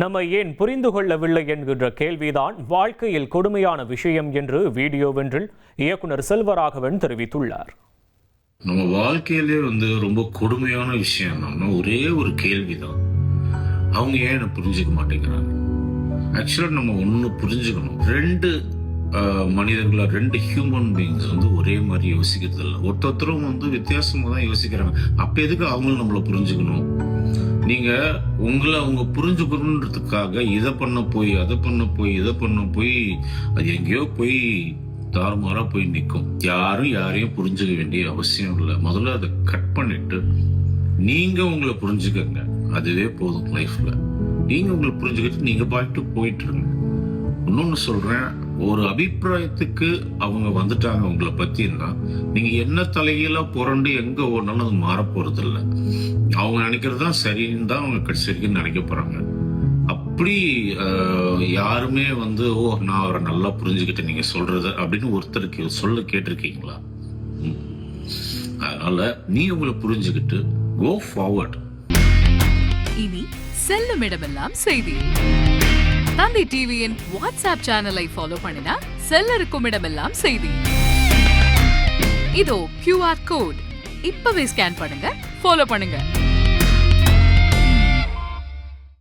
நம்மை ஏன் புரிந்து கொள்ளவில்லை என்கின்ற கேள்விதான் வாழ்க்கையில் கொடுமையான விஷயம் என்று வீடியோவொன்றில் இயக்குனர் செல்வராகவன் தெரிவித்துள்ளார். நம்ம வாழ்க்கையிலே ரொம்ப கொடுமையான விஷயம் என்னன்னா ஒரே ஒரு கேள்விதான், அவங்க ஏன் என்ன புரிஞ்சுக்க மாட்டேங்கிறாங்க. ஆக்சுவலா நம்ம ஒண்ணு புரிஞ்சுக்கணும், ரெண்டு மனிதர்களா ரெண்டு ஹியூமன் பீயிங்ஸ் ஒரே மாதிரி யோசிக்கிறது இல்லை. ஒருத்தரும் வித்தியாசமா தான் யோசிக்கிறாங்க. அப்ப எதுக்கு அவங்களும் நம்மள புரிஞ்சுக்கணும்? நீங்க உங்களை அவங்க புரிஞ்சுக்கணுன்றதுக்காக இதை பண்ண போய் அதை பண்ண போய் இதை பண்ண போய் அது எங்கேயோ போய் தாறுமாறா போய் நிற்கும். யாரும் யாரையும் புரிஞ்சுக்க வேண்டிய அவசியம் இல்லை. முதல்ல அதை கட் பண்ணிட்டு நீங்க உங்களை புரிஞ்சுக்கங்க, அதுவே போதும். லைஃப்ல நீங்க உங்களை புரிஞ்சுக்கிட்டு நீங்க பாட்டு போயிட்டு இருங்க. இன்னொன்னு சொல்றேன், ஒரு அபிப்பிராயத்துக்கு அவங்க வந்துட்டாங்க உங்களை பத்தின்னா நீங்க என்ன தலையில புரண்டு எங்க ஓடனாலும் அது மாற போறது இல்லை. அவங்க நினைக்கிறதுதான் சரின்னு தான் அவங்க கடைசி வரைக்கும் நினைக்க போறாங்க. அப்படி யாருமே நான் அவரை நல்லா புரிஞ்சுக்கிட்டேன் நீங்க சொல்றது அப்படின்னு ஒருத்தருக்கு சொல்ல கேட்டிருக்கீங்களா? அதனால நீ உங்களை புரிஞ்சுக்கிட்டு கோ ஃபார்வர்ட். இனி செல்லும் இடமெல்லாம் செய்தி. தந்தி டிவியின் வாட்ஸ்அப் சேனலை ஃபாலோ பண்ணினா செல்ல இருக்கும் இடமெல்லாம் செய்தி. இதோ QR கோட் இப்பவே ஸ்கேன் பண்ணுங்க, ஃபாலோ பண்ணுங்க.